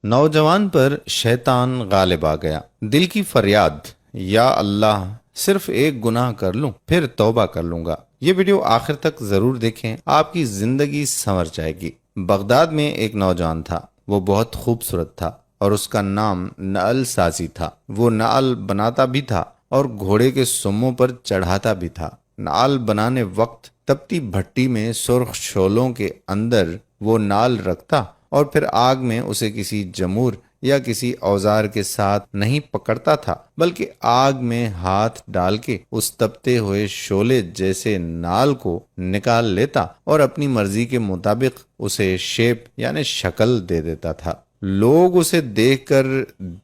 نوجوان پر شیطان غالب آ گیا۔ دل کی فریاد، یا اللہ صرف ایک گناہ کر لوں پھر توبہ کر لوں گا۔ یہ ویڈیو آخر تک ضرور دیکھیں، آپ کی زندگی سنور جائے گی۔ بغداد میں ایک نوجوان تھا، وہ بہت خوبصورت تھا اور اس کا نام نعل سازی تھا۔ وہ نعل بناتا بھی تھا اور گھوڑے کے سموں پر چڑھاتا بھی تھا۔ نعل بنانے وقت تپتی بھٹی میں سرخ شعلوں کے اندر وہ نعل رکھتا اور پھر آگ میں اسے کسی جمور یا کسی اوزار کے ساتھ نہیں پکڑتا تھا، بلکہ آگ میں ہاتھ ڈال کے اس تپتے ہوئے شعلے جیسے نعل کو نکال لیتا اور اپنی مرضی کے مطابق اسے شیپ یعنی شکل دے دیتا تھا۔ لوگ اسے دیکھ کر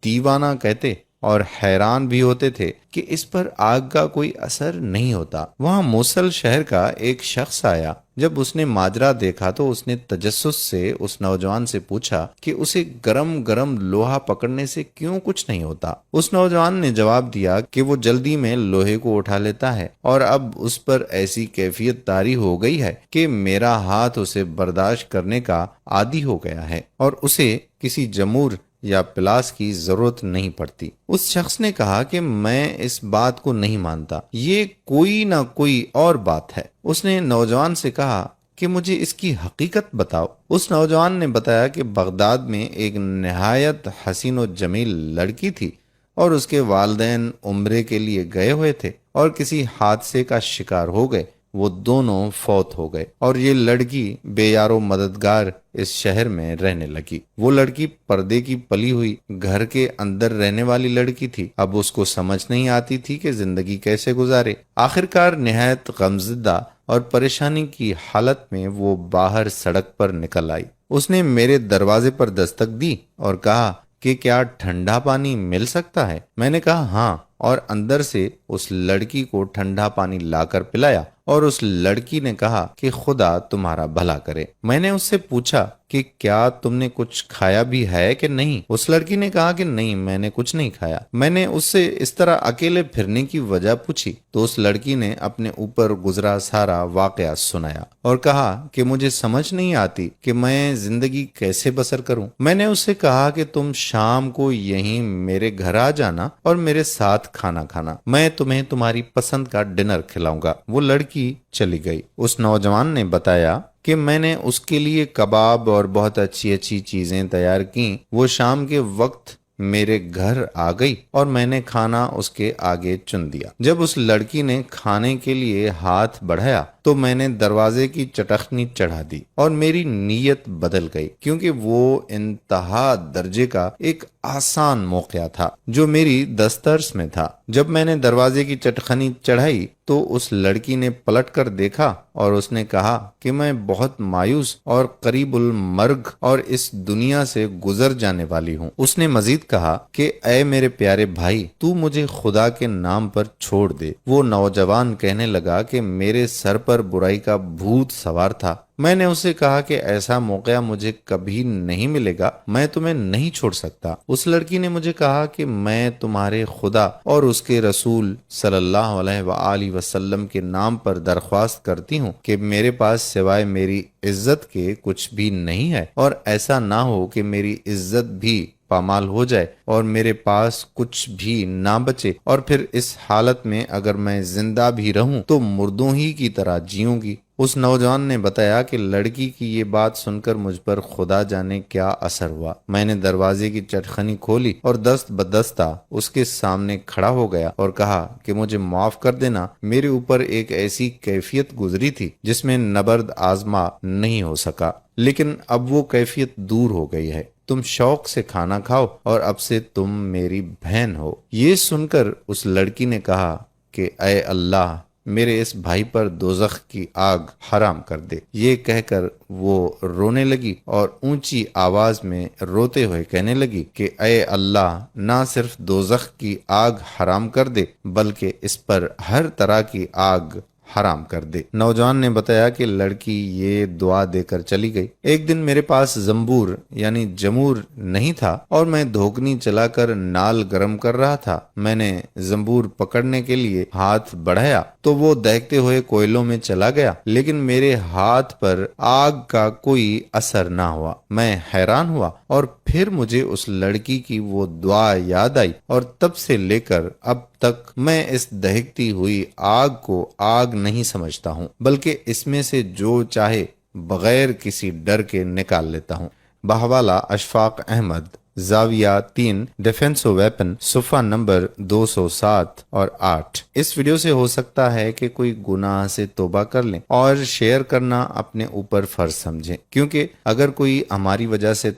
دیوانہ کہتے اور حیران بھی ہوتے تھے کہ اس پر آگ کا کوئی اثر نہیں ہوتا۔ وہاں موصل شہر کا ایک شخص آیا۔ جب اس نے ماجرا دیکھا تو اس نے تجسس سے اس نوجوان سے پوچھا کہ اسے گرم گرم لوہا پکڑنے سے کیوں کچھ نہیں ہوتا۔ اس نوجوان نے جواب دیا کہ وہ جلدی میں لوہے کو اٹھا لیتا ہے اور اب اس پر ایسی کیفیت طاری ہو گئی ہے کہ میرا ہاتھ اسے برداشت کرنے کا عادی ہو گیا ہے اور اسے کسی جمور یا پلاس کی ضرورت نہیں پڑتی۔ اس شخص نے کہا کہ میں اس بات کو نہیں مانتا، یہ کوئی نہ کوئی اور بات ہے۔ اس نے نوجوان سے کہا کہ مجھے اس کی حقیقت بتاؤ۔ اس نوجوان نے بتایا کہ بغداد میں ایک نہایت حسین و جمیل لڑکی تھی اور اس کے والدین عمرے کے لیے گئے ہوئے تھے اور کسی حادثے کا شکار ہو گئے۔ وہ دونوں فوت ہو گئے اور یہ لڑکی بے یار و مددگار اس شہر میں رہنے لگی۔ وہ لڑکی پردے کی پلی ہوئی گھر کے اندر رہنے والی لڑکی تھی۔ اب اس کو سمجھ نہیں آتی تھی کہ زندگی کیسے گزارے۔ آخرکار نہایت غمزدہ اور پریشانی کی حالت میں وہ باہر سڑک پر نکل آئی۔ اس نے میرے دروازے پر دستک دی اور کہا کہ کیا ٹھنڈا پانی مل سکتا ہے؟ میں نے کہا ہاں، اور اندر سے اس لڑکی کو ٹھنڈا پانی لا کر پلایا اور اس لڑکی نے کہا کہ خدا تمہارا بھلا کرے۔ میں نے اس سے پوچھا کہ کیا تم نے کچھ کھایا بھی ہے کہ نہیں؟ اس لڑکی نے کہا کہ نہیں، میں نے کچھ نہیں کھایا۔ میں نے اس سے اس طرح اکیلے پھرنے کی وجہ پوچھی تو اس لڑکی نے اپنے اوپر گزرا سارا واقعہ سنایا اور کہا کہ مجھے سمجھ نہیں آتی کہ میں زندگی کیسے بسر کروں۔ میں نے اس سے کہا کہ تم شام کو یہیں میرے گھر آ جانا اور میرے ساتھ کھانا کھانا، میں تمہیں تمہاری پسند کا ڈنر کھلاؤں گا۔ وہ لڑکی چلی گئی۔ اس نوجوان نے بتایا کہ میں نے اس کے لیے کباب اور بہت اچھی اچھی چیزیں تیار کیں۔ وہ شام کے وقت میرے گھر آ گئی اور میں نے کھانا اس کے آگے چن دیا۔ جب اس لڑکی نے کھانے کے لیے ہاتھ بڑھایا تو میں نے دروازے کی چٹخنی چڑھا دی اور میری نیت بدل گئی، کیونکہ وہ انتہا درجے کا ایک آسان موقع تھا جو میری دسترس میں تھا۔ جب میں نے دروازے کی چٹخنی چڑھائی تو اس لڑکی نے پلٹ کر دیکھا اور اس نے کہا کہ میں بہت مایوس اور قریب المرگ اور اس دنیا سے گزر جانے والی ہوں۔ اس نے مزید کہا کہ اے میرے پیارے بھائی، تو مجھے خدا کے نام پر چھوڑ دے۔ وہ نوجوان کہنے لگا کہ میرے سر پر برائی کا بھوت سوار تھا۔ میں نے اسے کہا کہ ایسا موقع مجھے کبھی نہیں ملے گا، میں تمہیں نہیں چھوڑ سکتا۔ اس لڑکی نے مجھے کہا کہ میں تمہارے خدا اور اس کے رسول صلی اللہ علیہ وآلہ وسلم کے نام پر درخواست کرتی ہوں کہ میرے پاس سوائے میری عزت کے کچھ بھی نہیں ہے، اور ایسا نہ ہو کہ میری عزت بھی پامال ہو جائے اور میرے پاس کچھ بھی نہ بچے، اور پھر اس حالت میں اگر میں زندہ بھی رہوں تو مردوں ہی کی طرح جیوں گی۔ اس نوجوان نے بتایا کہ لڑکی کی یہ بات سن کر مجھ پر خدا جانے کیا اثر ہوا۔ میں نے دروازے کی چٹخنی کھولی اور دست بدستہ اس کے سامنے کھڑا ہو گیا اور کہا کہ مجھے معاف کر دینا، میرے اوپر ایک ایسی کیفیت گزری تھی جس میں نبرد آزما نہیں ہو سکا، لیکن اب وہ کیفیت دور ہو گئی ہے۔ تم شوق سے کھانا کھاؤ اور اب سے تم میری بہن ہو۔ یہ سن کر اس لڑکی نے کہا کہ اے اللہ، میرے اس بھائی پر دوزخ کی آگ حرام کر دے۔ یہ کہہ کر وہ رونے لگی اور اونچی آواز میں روتے ہوئے کہنے لگی کہ اے اللہ، نہ صرف دوزخ کی آگ حرام کر دے بلکہ اس پر ہر طرح کی آگ حرام کر دے۔ نوجوان نے بتایا کہ لڑکی یہ دعا دے کر چلی گئی۔ ایک دن میرے پاس زنبور یعنی جمور نہیں تھا اور میں دھوکنی چلا کر نال گرم کر رہا تھا۔ میں نے زنبور پکڑنے کے لیے ہاتھ بڑھایا تو وہ دہتے ہوئے کوئلوں میں چلا گیا، لیکن میرے ہاتھ پر آگ کا کوئی اثر نہ ہوا۔ میں حیران ہوا اور پھر مجھے اس لڑکی کی وہ دعا یاد آئی، اور تب سے لے کر اب تک میں اس دہکتی ہوئی آگ کو آگ نہیں سمجھتا ہوں، بلکہ اس میں سے جو چاہے بغیر کسی ڈر کے نکال لیتا ہوں۔ بحوالہ اشفاق احمد، زاویہ 3، ڈیفینس ویپن، صفحہ نمبر 207 اور 8۔ اس ویڈیو سے ہو سکتا ہے کہ کوئی گناہ سے توبہ کر لیں اور شیئر کرنا اپنے اوپر فرض سمجھیں، کیونکہ اگر کوئی ہماری وجہ سے